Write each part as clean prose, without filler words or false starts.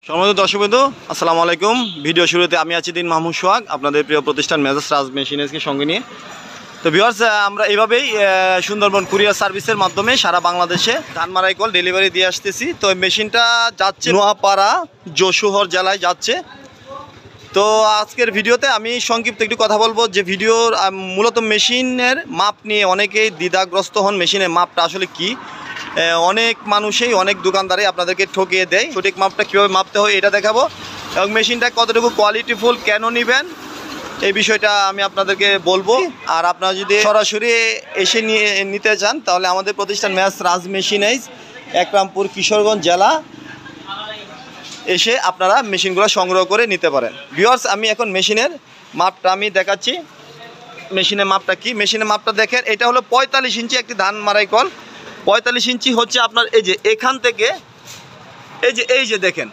সম্মানিত দর্শকবৃন্দ, আসসালামু আলাইকুম। ভিডিও শুরুতে আমি আছি দিন মাহমুদ সোহাগ, আপনাদের প্রিয় প্রতিষ্ঠান মেজাজ রাজ মেশিনারিজকে সঙ্গে নিয়ে। তো ভিউয়ার্স, আমরা এইভাবেই সুন্দরবন কুরিয়ার সার্ভিসের মাধ্যমে সারা বাংলাদেশে ধান মারাই কল ডেলিভারি দিয়ে আসতেছি। তো মেশিনটা যাচ্ছে নোয়াপাড়া যশোহর জেলায় যাচ্ছে। তো আজকের ভিডিওতে আমি সংক্ষিপ্ত একটু কথা বলবো যে ভিডিওর মূলত মেশিনের মাপ নিয়ে অনেকেই দ্বিধাগ্রস্ত হন। মেশিনের মাপটা আসলে কি, অনেক মানুষই অনেক দোকানদারে আপনাদেরকে ঠকিয়ে দেয়। সঠিক মাপটা কীভাবে মাপতে হয় এটা দেখাবো, এবং মেশিনটা কতটুকু কোয়ালিটিফুল কেন নেবেন এই বিষয়টা আমি আপনাদেরকে বলবো। আর আপনারা যদি সরাসরি এসে নিতে চান তাহলে আমাদের প্রতিষ্ঠান মেজাজ রাজ মেশিনারিজ, একরামপুর, কিশোরগঞ্জ জেলা এসে আপনারা মেশিনগুলো সংগ্রহ করে নিতে পারেন। ভিউয়ার্স, আমি এখন মেশিনের মাপটা আমি দেখাচ্ছি। মেশিনের মাপটা কি, মেশিনের মাপটা দেখেন। এটা হলো 45 ইঞ্চি একটি ধান মারাই কল। 45 ইঞ্চি হচ্ছে আপনার এই যে এখান থেকে এই যে দেখেন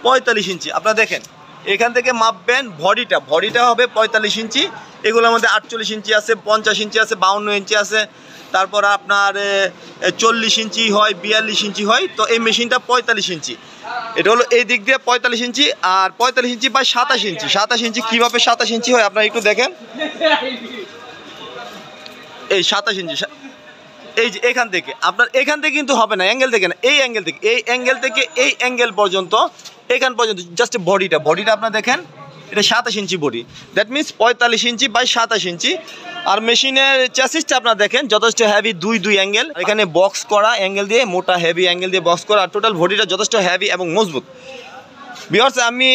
45 ইঞ্চি। আপনারা দেখেন এখান থেকে মাপবেন বডিটা হবে 45 ইঞ্চি। এগুলোর মধ্যে 48 ইঞ্চি আছে, 50 ইঞ্চি আছে, 52 ইঞ্চি আছে, তারপর আপনার 40 ইঞ্চি হয়, 42 ইঞ্চি হয়। তো এই মেশিনটা 45 ইঞ্চি। এটা হলো এই দিক দিয়ে 45 ইঞ্চি, আর 45 ইঞ্চি বাই 27 ইঞ্চি। 27 ইঞ্চি কীভাবে 27 ইঞ্চি হয় আপনারা একটু দেখেন। এই 27 ইঞ্চি, এই যে এখান থেকে আপনার এখান থেকে কিন্তু হবে না, অ্যাঙ্গেল থেকে না, এই অ্যাঙ্গেল থেকে, এই অ্যাঙ্গেল থেকে এই অ্যাঙ্গেল পর্যন্ত, এখান পর্যন্ত জাস্ট বডিটা আপনারা দেখেন। এটা 27 inch body, that means 45 inch by 27 inch. আর মেশিনের চ্যাসিসটা আপনারা দেখেন যথেষ্ট হেভি, দুই অ্যাঙ্গেল, এখানে বক্স করা অ্যাঙ্গেল দিয়ে, মোটা হেভি অ্যাঙ্গেল দিয়ে বক্স করা। আর টোটাল বডিটা যথেষ্ট হেভি এবং মজবুত। ভিউয়ার্স, আমি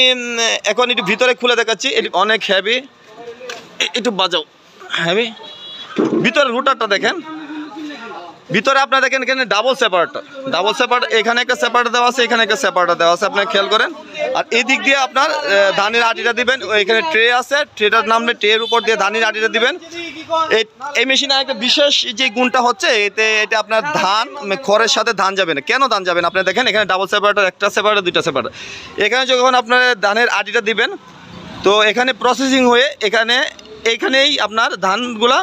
এখন একটু ভিতরে খুলে দেখাচ্ছি। এটি অনেক হেভি, একটু বাজাও, হেভি। ভিতরে রুটারটা দেখেন, ভিতরে আপনারা দেখেন এখানে ডাবল সেপারেটর, এখানে একটা সেপারেটর দেওয়া আছে, এখানে একটা সেপারেটর দেওয়া আছে, আপনারা খেয়াল করেন। আর এই দিক দিয়ে আপনার ধানের আটিটা দিবেন, এখানে ট্রে আছে, ট্রেটার নামলে ট্রের উপর দিয়ে ধানের আটিটা দিবেন। এই মেশিনে একটা বিশেষ যে গুণটা হচ্ছে এটা আপনার ধান খড়ের সাথে ধান যাবে না। কেন ধান যাবে না আপনারা দেখেন, এখানে ডাবল সেপারেটর, একটা সেপারেটর, দুইটা সেপারেটর। এখানে যখন আপনার ধানের আটিটা দিবেন তো এখানে প্রসেসিং হয়ে এইখানেই আপনার ধানগুলা,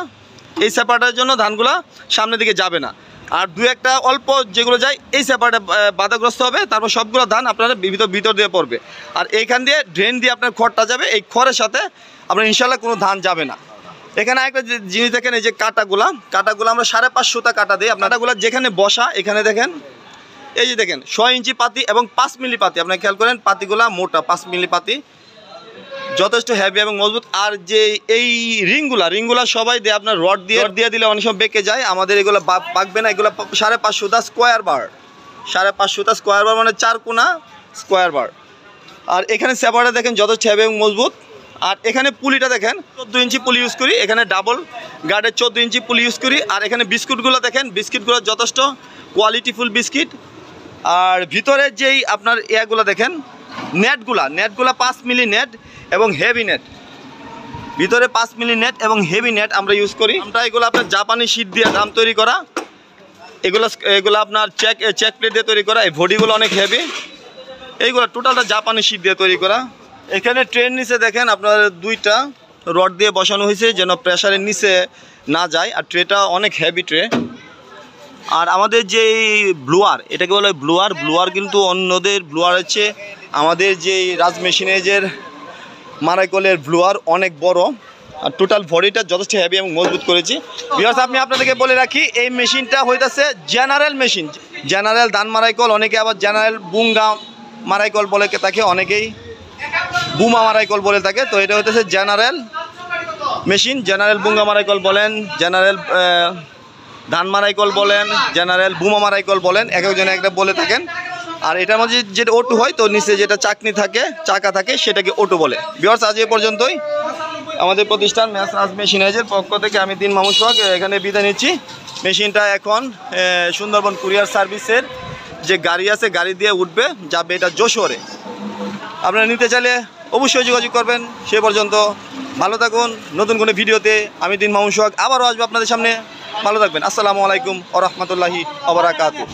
এই সেপারেটার জন্য ধানগুলা সামনের দিকে যাবে না। আর দু একটা অল্প যেগুলো যায় এই সেপারেটে বাধাগ্রস্ত হবে, তারপর সবগুলো ধান আপনার ভিতর দিয়ে পড়বে। আর এইখান দিয়ে ড্রেন দিয়ে আপনার খড়টা যাবে, এই খড়ের সাথে আপনার ইনশাল্লাহ কোনো ধান যাবে না। এখানে একটা জিনিস দেখেন, এই যে কাটাগুলো আমরা 5.5 সুতা কাটা দিই। আপনার কাটাগুলো যেখানে বসা, এখানে দেখেন, এই যে দেখেন 6 ইঞ্চি পাতি এবং 5 মিলি পাতি। আপনারা খেয়াল করেন পাতিগুলা মোটা, 5 মিলি পাতি, যথেষ্ট হেভি এবং মজবুত। আর যে এই রিংগুলা সবাই দিয়ে আপনার রড দিয়ে দিলে অনেক সময় বেঁকে যায়। আমাদের এগুলো পাকবে না। এগুলো 5.5 সুতা স্কোয়ার বার, 5.5 সুতা স্কোয়ার বার মানে 4 কোনা স্কোয়ার বার। আর এখানে সেপারেটর দেখেন যথেষ্ট হেভি এবং মজবুত। আর এখানে পুলিটা দেখেন 14 ইঞ্চি পুলি ইউজ করি, এখানে ডাবল গার্ডের 14 ইঞ্চি পুলি ইউজ করি। আর এখানে বিস্কুটগুলো দেখেন, বিস্কিটগুলো যথেষ্ট কোয়ালিটিফুল বিস্কিট। আর ভিতরে যেই আপনার এগুলো দেখেন, নেটগুলা 5 মিলি নেট এবং হেভি নেট, ভিতরে 5 মিলি নেট এবং হেভি নেট আমরা ইউজ করি। আমরা এগুলো আপনার জাপানি শীট দিয়ে দাম তৈরি করা, এগুলো আপনার চেক প্লেট দিয়ে তৈরি করা। এই বডিগুলো অনেক হেভি, এইগুলো টোটালটা জাপানি শীট দিয়ে তৈরি করা। এখানে ট্রেন নিচে দেখেন আপনার 2টা রড দিয়ে বসানো হয়েছে যেন প্রেশারের নিচে না যায়। আর ট্রেটা অনেক হেভি ট্রে। আর আমাদের যে ব্লোয়ার, এটাকে বলে ব্লোয়ার কিন্তু অন্যদের ব্লোয়ার হচ্ছে, আমাদের যে রাজ মেশিনারিজের মারাই কলের ব্লোয়ার অনেক বড়। আর টোটাল বডিটা যথেষ্ট হেভি এবং মজবুত করেছি। ভিউয়ার্স, আমি আপনাদেরকে বলে রাখি, এই মেশিনটা হইতেছে জেনারেল মেশিন, জেনারেল ধান মারাই কল। অনেকে আবার জেনারেল বুঙ্গা মারাই কল বলে থাকে, অনেকেই বুমা মারাই কল বলে থাকে। তো এটা হইতেছে জেনারেল মেশিন, জেনারেল বুঙ্গা মারাই কল বলেন, জেনারেল ধান মারাই কল বলেন, জেনারেল বুমা মারাই কল বলেন, এক একজনে একটা বলে থাকেন। আর এটার মধ্যে যেটা ওটু হয়, তো নিচে যেটা চাকা থাকে সেটাকে ওটু বলে। ভিউয়ার্স, আজ এ পর্যন্তই। আমাদের প্রতিষ্ঠান মেজাজ রাজ মেশিনারিজের পক্ষ থেকে আমি দিন মাহমুদ সোহাগ এখানে বিদায় নিচ্ছি। মেশিনটা এখন সুন্দরবন কুরিয়ার সার্ভিসের যে গাড়ি আছে, গাড়ি দিয়ে উঠবে, যাবে এটা যশোরে। আপনারা নিতে চাইলে অবশ্যই যোগাযোগ করবেন। সে পর্যন্ত ভালো থাকুন। নতুন কোনো ভিডিওতে আমি দিন মাহমুদ সোহাগ আবারও আসবো আপনাদের সামনে। ভালো থাকবেন। আসসালামু আলাইকুম ওয়া রাহমাতুল্লাহি ওয়া বারাকাতুহু।